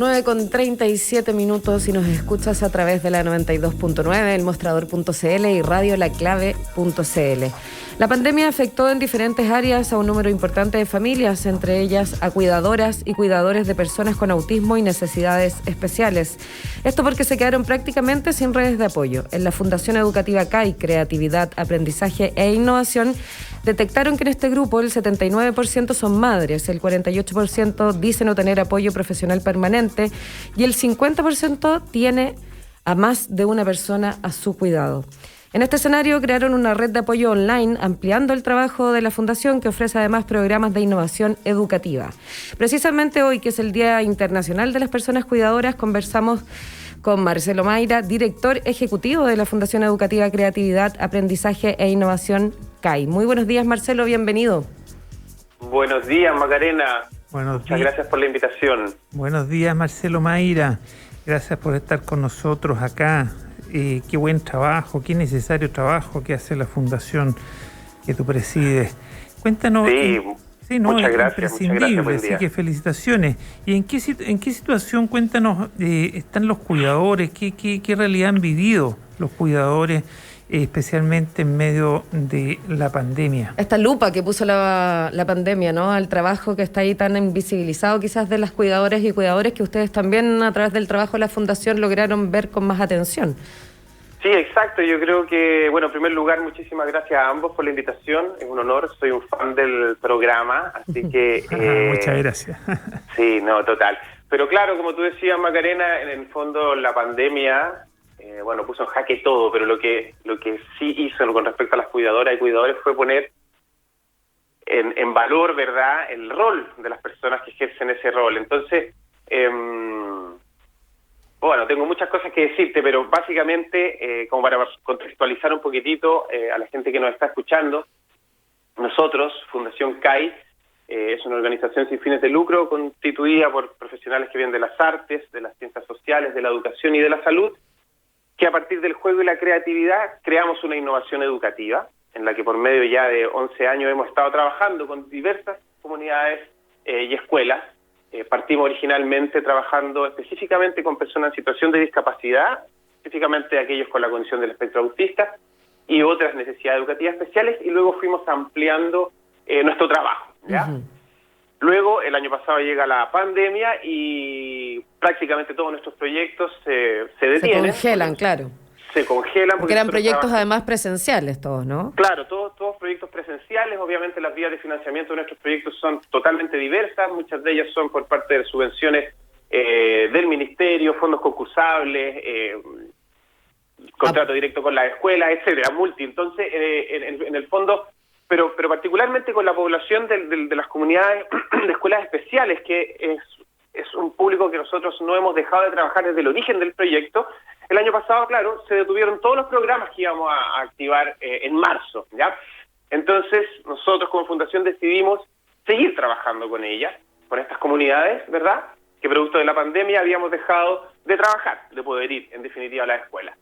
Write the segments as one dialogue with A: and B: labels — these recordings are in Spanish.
A: 9:37 y nos escuchas a través de la 92.9, el mostrador.cl y radiolaclave.cl. La pandemia afectó en diferentes áreas a un número importante de familias, entre ellas a cuidadoras y cuidadores de personas con autismo y necesidades especiales. Esto porque se quedaron prácticamente sin redes de apoyo. En la Fundación Educativa CAI, Creatividad, Aprendizaje e Innovación, detectaron que en este grupo el 79% son madres, el 48% dice no tener apoyo profesional permanente y el 50% tiene a más de una persona a su cuidado. En este escenario crearon una red de apoyo online, ampliando el trabajo de la Fundación, que ofrece además programas de innovación educativa. Precisamente hoy, que es el Día Internacional de las Personas Cuidadoras, conversamos con Marcelo Mayra, director ejecutivo de la Fundación Educativa Creatividad, Aprendizaje e Innovación CAI. Muy buenos días, Marcelo, bienvenido.
B: Buenos días, Macarena. Muchas gracias por la invitación.
C: Buenos días, Marcelo Mayra. Gracias por estar con nosotros acá. Qué buen trabajo, qué necesario trabajo que hace la fundación que tú presides. Cuéntanos.
B: Muchas gracias.
C: Imprescindible, así que felicitaciones. ¿Y en qué situación, cuéntanos, están los cuidadores? ¿Qué realidad han vivido los cuidadores, especialmente en medio de la pandemia?
A: Esta lupa que puso la pandemia, ¿no? Al trabajo que está ahí tan invisibilizado quizás de las cuidadoras y cuidadores, que ustedes también a través del trabajo de la Fundación lograron ver con más atención.
B: Sí, exacto. Yo creo que, bueno, en primer lugar, muchísimas gracias a ambos por la invitación. Es un honor, soy un fan del programa, así que...
C: Muchas gracias.
B: Sí, no, total. Pero claro, como tú decías, Macarena, en el fondo la pandemia... puso en jaque todo, pero lo que sí hizo con respecto a las cuidadoras y cuidadores fue poner en valor, ¿verdad?, el rol de las personas que ejercen ese rol. Entonces, tengo muchas cosas que decirte, pero básicamente, como para contextualizar un poquitito a la gente que nos está escuchando, nosotros, Fundación CAI, es una organización sin fines de lucro constituida por profesionales que vienen de las artes, de las ciencias sociales, de la educación y de la salud, que a partir del juego y la creatividad creamos una innovación educativa en la que por medio ya de 11 años hemos estado trabajando con diversas comunidades y escuelas. Partimos originalmente trabajando específicamente con personas en situación de discapacidad, específicamente aquellos con la condición del espectro autista y otras necesidades educativas especiales, y luego fuimos ampliando nuestro trabajo, ¿ya? Uh-huh. Luego, el año pasado llega la pandemia y prácticamente todos nuestros proyectos se detienen.
A: Se congelan, claro.
B: Se congelan.
A: Porque eran proyectos además presenciales todos, ¿no?
B: Claro, todos proyectos presenciales. Obviamente las vías de financiamiento de nuestros proyectos son totalmente diversas. Muchas de ellas son por parte de subvenciones del ministerio, fondos concursables, contrato directo con las escuelas, etcétera, multi. Entonces, en el fondo... Pero particularmente con la población de las comunidades de escuelas especiales, que es un público que nosotros no hemos dejado de trabajar desde el origen del proyecto. El año pasado, claro, se detuvieron todos los programas que íbamos a activar en marzo, ¿ya? Entonces, nosotros como fundación decidimos seguir trabajando con ellas, con estas comunidades, ¿verdad?, que producto de la pandemia habíamos dejado de trabajar, de poder ir, en definitiva, a la escuela.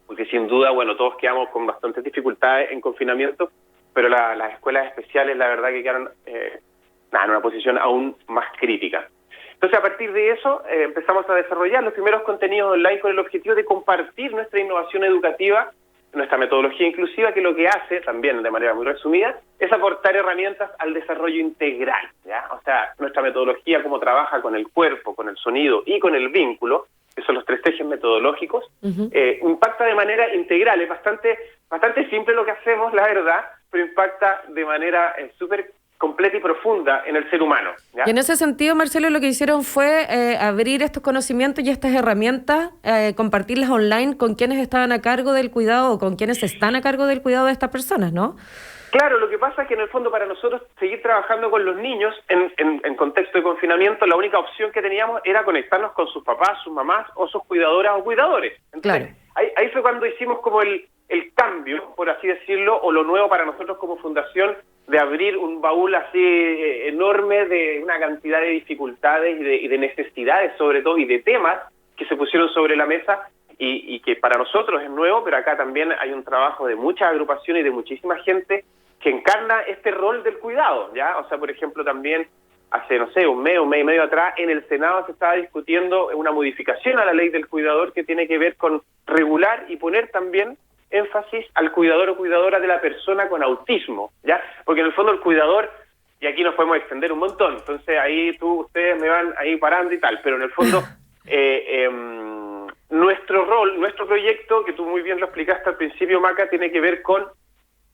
B: Porque sin duda, todos quedamos con bastantes dificultades en confinamiento, pero las escuelas especiales, la verdad que quedaron en una posición aún más crítica. Entonces, a partir de eso, empezamos a desarrollar los primeros contenidos online con el objetivo de compartir nuestra innovación educativa, nuestra metodología inclusiva, que lo que hace, también de manera muy resumida, es aportar herramientas al desarrollo integral, ¿ya? O sea, nuestra metodología, cómo trabaja con el cuerpo, con el sonido y con el vínculo, que son los 3 ejes metodológicos, uh-huh. Impacta de manera integral. Es bastante simple lo que hacemos, la verdad, pero impacta de manera súper completa y profunda en el ser humano, ¿ya?
A: Y en ese sentido, Marcelo, lo que hicieron fue abrir estos conocimientos y estas herramientas, compartirlas online con quienes estaban a cargo del cuidado o con quienes están a cargo del cuidado de estas personas, ¿no?
B: Claro, lo que pasa es que en el fondo para nosotros seguir trabajando con los niños en contexto de confinamiento, la única opción que teníamos era conectarnos con sus papás, sus mamás o sus cuidadoras o cuidadores. Entonces, claro. Ahí fue cuando hicimos como el cambio, por así decirlo, o lo nuevo para nosotros como fundación, de abrir un baúl así enorme de una cantidad de dificultades y de necesidades sobre todo, y de temas que se pusieron sobre la mesa y que para nosotros es nuevo, pero acá también hay un trabajo de muchas agrupaciones y de muchísima gente que encarna este rol del cuidado, ¿ya? O sea, por ejemplo, también hace, no sé, un mes y medio atrás, en el Senado se estaba discutiendo una modificación a la ley del cuidador que tiene que ver con regular y poner también énfasis al cuidador o cuidadora de la persona con autismo, ¿ya? Porque en el fondo el cuidador, y aquí nos podemos extender un montón, entonces ahí ustedes me van ahí parando y tal, pero en el fondo nuestro rol, nuestro proyecto, que tú muy bien lo explicaste al principio, Maca, tiene que ver con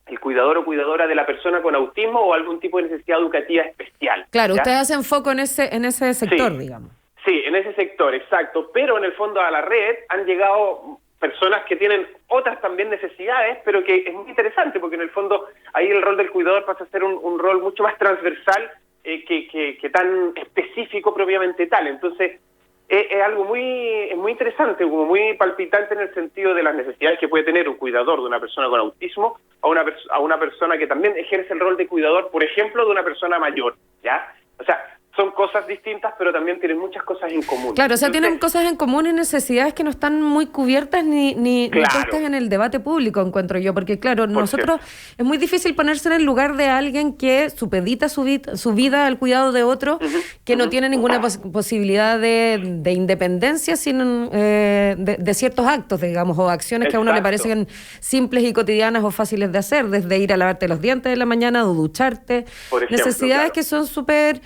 B: el cuidador o cuidadora de la persona con autismo o algún tipo de necesidad educativa especial.
A: Claro,
B: ¿ya?
A: ustedes hacen foco en ese sector,
B: sí,
A: digamos.
B: Sí, en ese sector, exacto, pero en el fondo a la red han llegado personas que tienen otras también necesidades, pero que es muy interesante, porque en el fondo ahí el rol del cuidador pasa a ser un rol mucho más transversal que tan específico propiamente tal. Entonces, es algo muy interesante, como muy palpitante en el sentido de las necesidades que puede tener un cuidador de una persona con autismo a una persona que también ejerce el rol de cuidador, por ejemplo, de una persona mayor, ¿ya? O sea, son cosas distintas, pero también tienen muchas cosas en común.
A: Claro, o sea, tienen cosas en común y necesidades que no están muy cubiertas ni puestas en el debate público, encuentro yo, porque claro, nosotros es muy difícil ponerse en el lugar de alguien que supedita su vida al cuidado de otro, que no tiene ninguna posibilidad de independencia sin de ciertos actos, digamos, o acciones que a uno le parecen simples y cotidianas o fáciles de hacer, desde ir a lavarte los dientes de la mañana o ducharte, por ejemplo, necesidades que son súper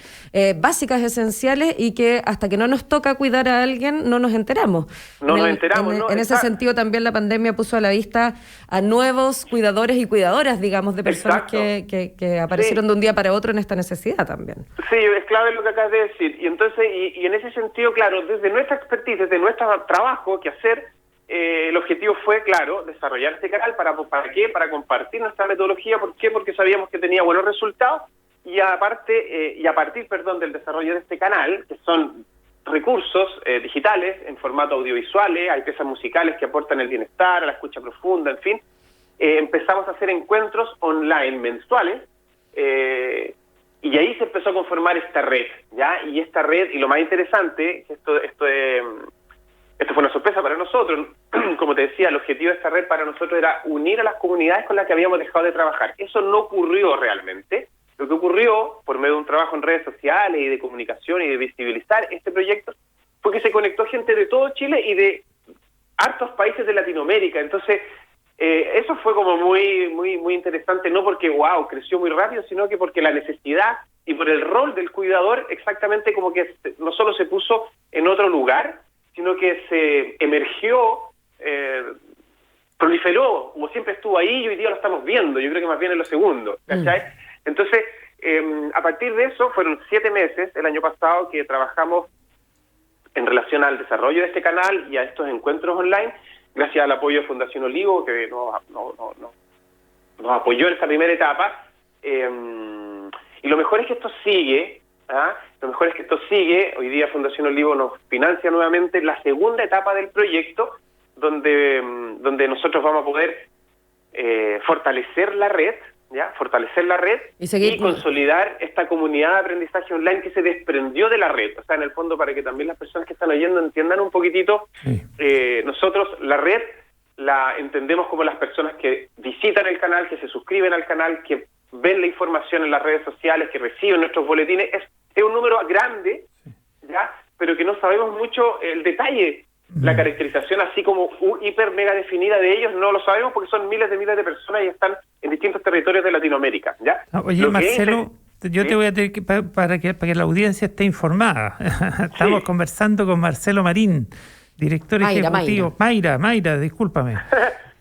A: básicas, esenciales, y que hasta que no nos toca cuidar a alguien no nos enteramos. En ese sentido también la pandemia puso a la vista a nuevos cuidadores y cuidadoras, digamos, de personas que aparecieron de un día para otro en esta necesidad también.
B: Sí, es clave lo que acabas de decir. Y entonces, y en ese sentido, claro, desde nuestra expertise, desde nuestro trabajo que hacer, el objetivo fue, claro, desarrollar este canal. ¿Para qué? Para compartir nuestra metodología. ¿Por qué? Porque sabíamos que tenía buenos resultados. Y a partir del desarrollo de este canal, que son recursos digitales en formato audiovisuales, hay piezas musicales que aportan el bienestar, a la escucha profunda, en fin, empezamos a hacer encuentros online mensuales, y ahí se empezó a conformar esta red, ¿ya? Y esta red, y lo más interesante, esto fue una sorpresa para nosotros, como te decía, el objetivo de esta red para nosotros era unir a las comunidades con las que habíamos dejado de trabajar. Eso no ocurrió realmente. Lo que ocurrió, por medio de un trabajo en redes sociales y de comunicación y de visibilizar este proyecto, fue que se conectó gente de todo Chile y de hartos países de Latinoamérica. Entonces, eso fue como muy interesante, no porque, creció muy rápido, sino que porque la necesidad y por el rol del cuidador, exactamente como que no solo se puso en otro lugar, sino que se emergió, proliferó, como siempre estuvo ahí, y hoy día lo estamos viendo. Yo creo que más bien es lo segundo, ¿cachai? Entonces, a partir de eso, fueron 7 meses el año pasado que trabajamos en relación al desarrollo de este canal y a estos encuentros online, gracias al apoyo de Fundación Olivo, que nos apoyó en esta primera etapa. Y lo mejor es que esto sigue, hoy día Fundación Olivo nos financia nuevamente la segunda etapa del proyecto, donde nosotros vamos a poder fortalecer la red y consolidar esta comunidad de aprendizaje online que se desprendió de la red. O sea, en el fondo, para que también las personas que están oyendo entiendan un poquitito, nosotros la red la entendemos como las personas que visitan el canal, que se suscriben al canal, que ven la información en las redes sociales, que reciben nuestros boletines. Es un número grande, ¿ya? Pero que no sabemos mucho el detalle. La caracterización así como hiper mega definida de ellos no lo sabemos, porque son miles de personas y están en distintos territorios de Latinoamérica, ¿ya?
C: Oye, Marcelo, yo te voy a tener que, para que la audiencia esté informada. Estamos conversando con Marcelo Marín, director ejecutivo. Mayra, discúlpame.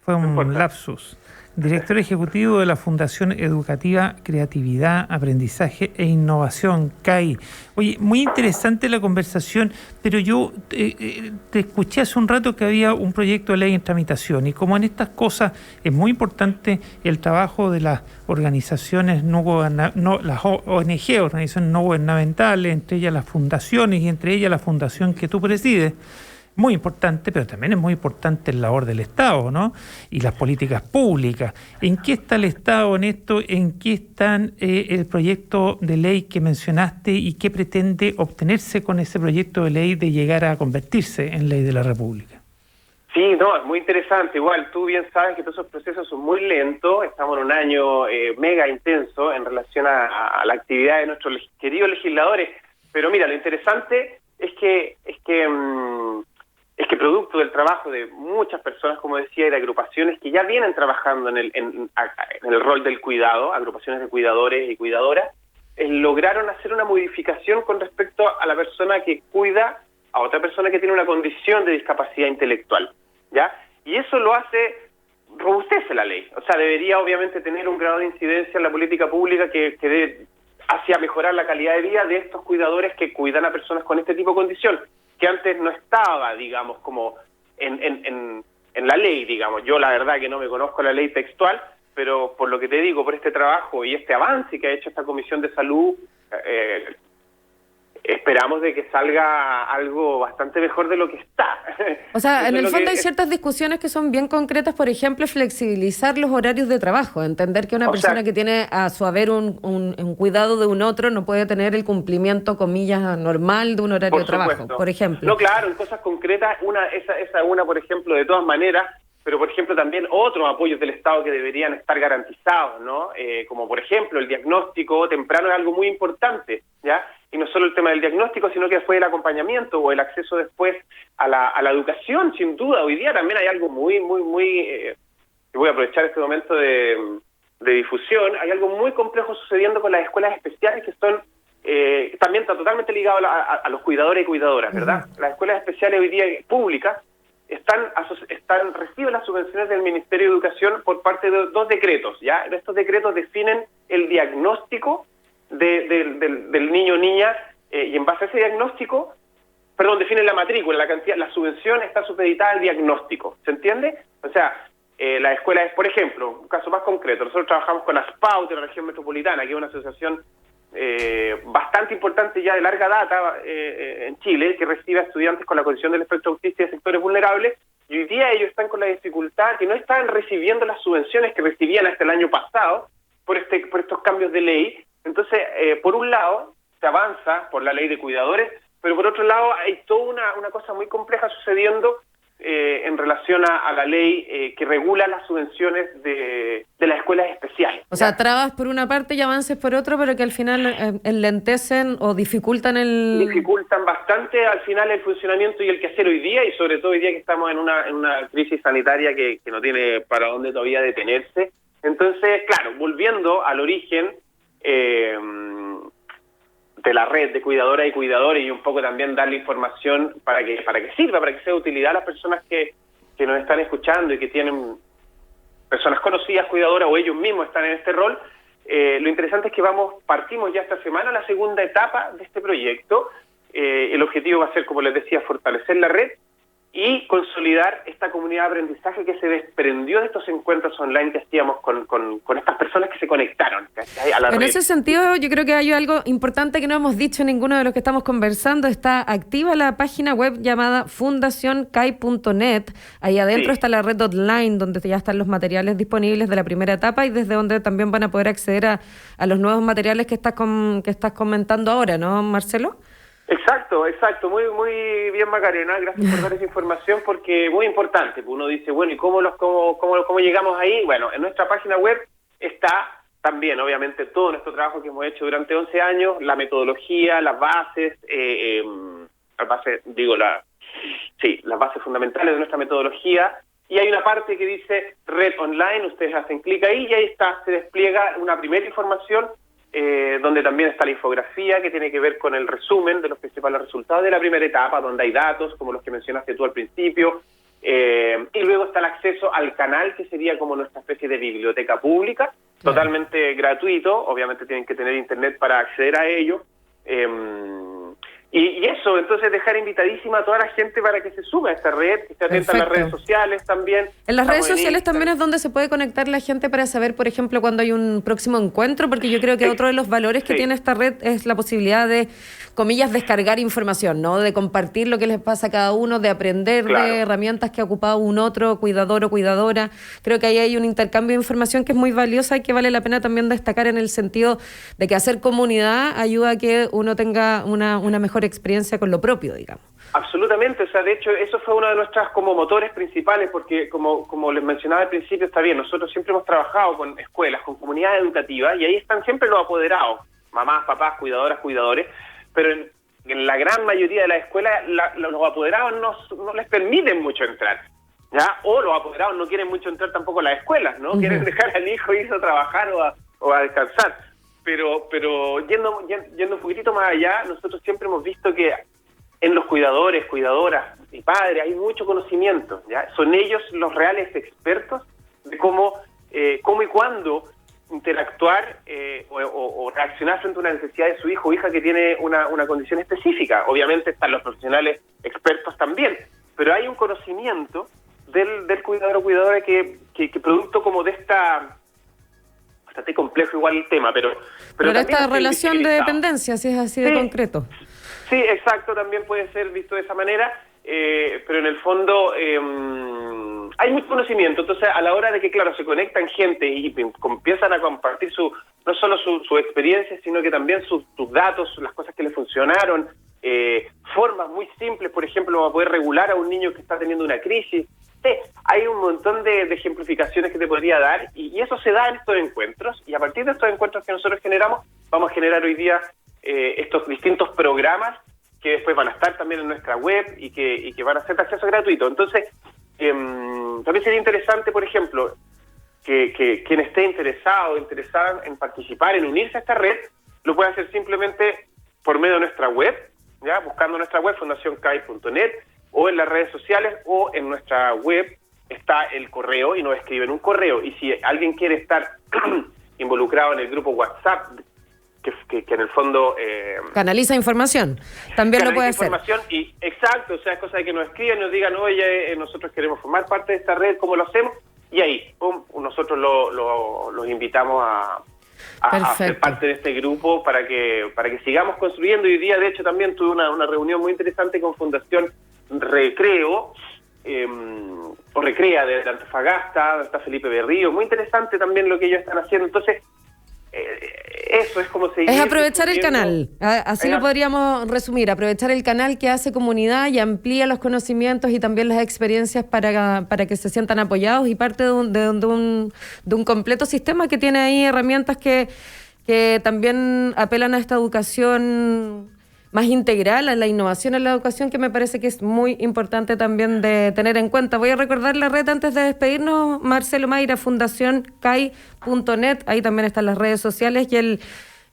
C: Fue un lapsus. Director ejecutivo de la Fundación Educativa Creatividad, Aprendizaje e Innovación, CAI. Oye, muy interesante la conversación, pero yo te escuché hace un rato que había un proyecto de ley en tramitación, y como en estas cosas es muy importante el trabajo de las organizaciones las ONG, organizaciones no gubernamentales, entre ellas las fundaciones y entre ellas la fundación que tú presides. Muy importante, pero también es muy importante el labor del Estado, ¿no? Y las políticas públicas. ¿En qué está el Estado en esto? ¿En qué está el proyecto de ley que mencionaste y qué pretende obtenerse con ese proyecto de ley de llegar a convertirse en ley de la República?
B: Sí, no, es muy interesante. Igual, tú bien sabes que todos esos procesos son muy lentos. Estamos en un año mega intenso en relación a la actividad de nuestros queridos legisladores. Pero mira, lo interesante es que producto del trabajo de muchas personas, como decía, y de agrupaciones que ya vienen trabajando en el rol del cuidado, agrupaciones de cuidadores y cuidadoras, lograron hacer una modificación con respecto a la persona que cuida a otra persona que tiene una condición de discapacidad intelectual, ¿ya? Y eso lo robustece la ley. O sea, debería obviamente tener un grado de incidencia en la política pública que debe hacia mejorar la calidad de vida de estos cuidadores que cuidan a personas con este tipo de condición, que antes no estaba, digamos, como en la ley, digamos. Yo la verdad que no me conozco la ley textual, pero por lo que te digo, por este trabajo y este avance que ha hecho esta Comisión de Salud, esperamos de que salga algo bastante mejor de lo que está.
A: O sea, en el fondo hay ciertas discusiones que son bien concretas, por ejemplo, flexibilizar los horarios de trabajo, entender que una persona que tiene a su haber un cuidado de un otro no puede tener el cumplimiento, comillas, normal de un horario de trabajo, por ejemplo.
B: No, claro, en cosas concretas, esa una, por ejemplo, de todas maneras, pero por ejemplo también otros apoyos del Estado que deberían estar garantizados, ¿no? Como por ejemplo el diagnóstico temprano es algo muy importante, ¿ya? Y no solo el tema del diagnóstico, sino que fue el acompañamiento o el acceso después a la educación, sin duda. Hoy día también hay algo muy voy a aprovechar este momento de difusión, hay algo muy complejo sucediendo con las escuelas especiales que son, también está totalmente ligado a los cuidadores y cuidadoras, ¿verdad? Las escuelas especiales hoy día públicas reciben las subvenciones del Ministerio de Educación por parte de dos decretos, ¿ya? Estos decretos definen el diagnóstico del niño o niña, y en base a ese diagnóstico, definen la matrícula, la cantidad, la subvención está supeditada al diagnóstico, ¿se entiende? O sea, la escuela es, por ejemplo, un caso más concreto, nosotros trabajamos con ASPAU de la región metropolitana, que es una asociación bastante importante ya de larga data en Chile, que recibe a estudiantes con la condición del espectro autista y de sectores vulnerables, y hoy día ellos están con la dificultad que no están recibiendo las subvenciones que recibían hasta el año pasado por estos cambios de ley. Entonces, por un lado, se avanza por la ley de cuidadores, pero por otro lado hay toda una cosa muy compleja sucediendo en relación a la ley que regula las subvenciones de las escuelas especiales.
A: O sea, trabas por una parte y avances por otro, pero que al final enlentecen o dificultan
B: Dificultan bastante al final el funcionamiento y el quehacer hoy día, y sobre todo hoy día que estamos en una crisis sanitaria que no tiene para dónde todavía detenerse. Entonces, claro, volviendo al origen de la red de cuidadoras y cuidadores, y un poco también darle información para que sirva, para que sea de utilidad a las personas que nos están escuchando y que tienen personas conocidas cuidadoras o ellos mismos están en este rol. Lo interesante es que partimos ya esta semana la segunda etapa de este proyecto. El objetivo va a ser, como les decía, fortalecer la red y consolidar esta comunidad de aprendizaje que se desprendió de estos encuentros online que hacíamos con estas personas que se conectaron a la red.
A: En ese sentido, yo creo que hay algo importante que no hemos dicho ninguno de los que estamos conversando. Está activa la página web llamada fundacioncai.net. Ahí adentro está la red online, donde ya están los materiales disponibles de la primera etapa y desde donde también van a poder acceder a los nuevos materiales que estás comentando ahora, ¿no, Marcelo?
B: Exacto, muy bien, Macarena, gracias por dar esa información, porque es muy importante. Uno dice, bueno, ¿y cómo llegamos ahí? Bueno, en nuestra página web está también, obviamente, todo nuestro trabajo que hemos hecho durante 11 años, la metodología, las bases, las bases fundamentales de nuestra metodología, y hay una parte que dice red online, ustedes hacen clic ahí y ahí está, se despliega una primera información donde también está la infografía que tiene que ver con el resumen de los principales resultados de la primera etapa, donde hay datos como los que mencionaste tú al principio, y luego está el acceso al canal, que sería como nuestra especie de biblioteca pública, totalmente gratuito, obviamente tienen que tener internet para acceder a ello, y eso, entonces dejar invitadísima a toda la gente para que se sume a esta red, que esté atenta a las redes sociales también.
A: En las redes sociales también es donde se puede conectar la gente para saber, por ejemplo, cuando hay un próximo encuentro, porque yo creo que otro de los valores que tiene esta red es la posibilidad de, comillas, descargar información, ¿no? De compartir lo que les pasa a cada uno, de aprender de herramientas que ha ocupado un otro cuidador o cuidadora. Creo que ahí hay un intercambio de información que es muy valiosa y que vale la pena también destacar en el sentido de que hacer comunidad ayuda a que uno tenga una mejor mejor experiencia con lo propio, digamos.
B: Absolutamente, o sea, de hecho, eso fue uno de nuestras como motores principales, porque como les mencionaba al principio, está bien, nosotros siempre hemos trabajado con escuelas, con comunidades educativas, y ahí están siempre los apoderados, mamás, papás, cuidadoras, cuidadores, pero en la gran mayoría de las escuelas los apoderados no les permiten mucho entrar, ¿ya? O los apoderados no quieren mucho entrar tampoco a las escuelas, ¿no? Quieren dejar al hijo irse a trabajar o a descansar. Pero yendo un poquitito más allá, nosotros siempre hemos visto que en los cuidadores, cuidadoras y padres hay mucho conocimiento, ¿ya? Son ellos los reales expertos de cómo y cuándo interactuar o reaccionar frente a una necesidad de su hijo o hija que tiene una condición específica. Obviamente están los profesionales expertos también, pero hay un conocimiento del cuidador o cuidadora que producto como de esta... bastante complejo igual el tema, pero
A: esta relación de dependencia, si es así de concreto.
B: Sí, exacto, también puede ser visto de esa manera, pero en el fondo hay mucho conocimiento. Entonces, a la hora de que, claro, se conectan gente y empiezan a compartir no solo su experiencia, sino que también sus datos, las cosas que le funcionaron, formas muy simples, por ejemplo, para poder regular a un niño que está teniendo una crisis. Sí, hay un montón de ejemplificaciones que te podría dar y eso se da en estos encuentros, y a partir de estos encuentros que nosotros generamos, vamos a generar hoy día estos distintos programas que después van a estar también en nuestra web y que van a ser de acceso gratuito. Entonces, también sería interesante, por ejemplo, que quien esté interesada en participar, en unirse a esta red, lo puede hacer simplemente por medio de nuestra web, ya buscando nuestra web, fundacioncai.net, o en las redes sociales, o en nuestra web está el correo y nos escriben un correo. Y si alguien quiere estar involucrado en el grupo WhatsApp, que en el fondo...
A: canaliza información, también lo puede hacer.
B: Y exacto, o sea, es cosa de que nos escriban, nos digan, oye, nosotros queremos formar parte de esta red, ¿cómo lo hacemos? Y ahí, nosotros los invitamos a ser parte de este grupo para que sigamos construyendo. Y hoy día, de hecho, también tuve una reunión muy interesante con Fundación Recreo, o Recrea de Antofagasta, está Felipe Berrío, muy interesante también lo que ellos están haciendo. Entonces, eso es como seguir...
A: Es aprovechar el canal, así lo podríamos resumir, aprovechar el canal que hace comunidad y amplía los conocimientos y también las experiencias para que se sientan apoyados y parte de un completo sistema que tiene ahí herramientas que también apelan a esta educación más integral, a la innovación en la educación, que me parece que es muy importante también de tener en cuenta. Voy a recordar la red antes de despedirnos, Marcelo Mayra, fundacioncai.net, ahí también están las redes sociales y el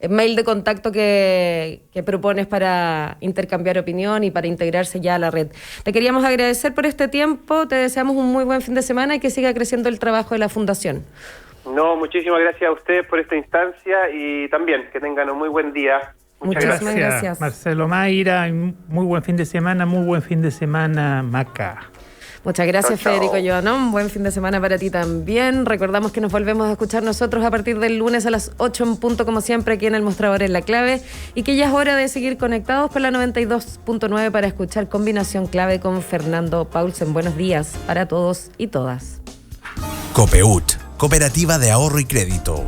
A: mail de contacto que propones para intercambiar opinión y para integrarse ya a la red. Te queríamos agradecer por este tiempo, te deseamos un muy buen fin de semana y que siga creciendo el trabajo de la Fundación.
B: No, muchísimas gracias a ustedes por esta instancia y también que tengan un muy buen día.
A: Muchísimas gracias.
C: Marcelo Mayra, muy buen fin de semana, Maca.
A: Muchas gracias,
B: Chao.
A: Federico Joanón. Buen fin de semana para ti también. Recordamos que nos volvemos a escuchar nosotros a partir del lunes a las 8 en punto, como siempre, aquí en El Mostrador en La Clave, y que ya es hora de seguir conectados con la 92.9 para escuchar Combinación Clave con Fernando Paulsen. Buenos días para todos y todas.
D: Copeut, Cooperativa de Ahorro y Crédito.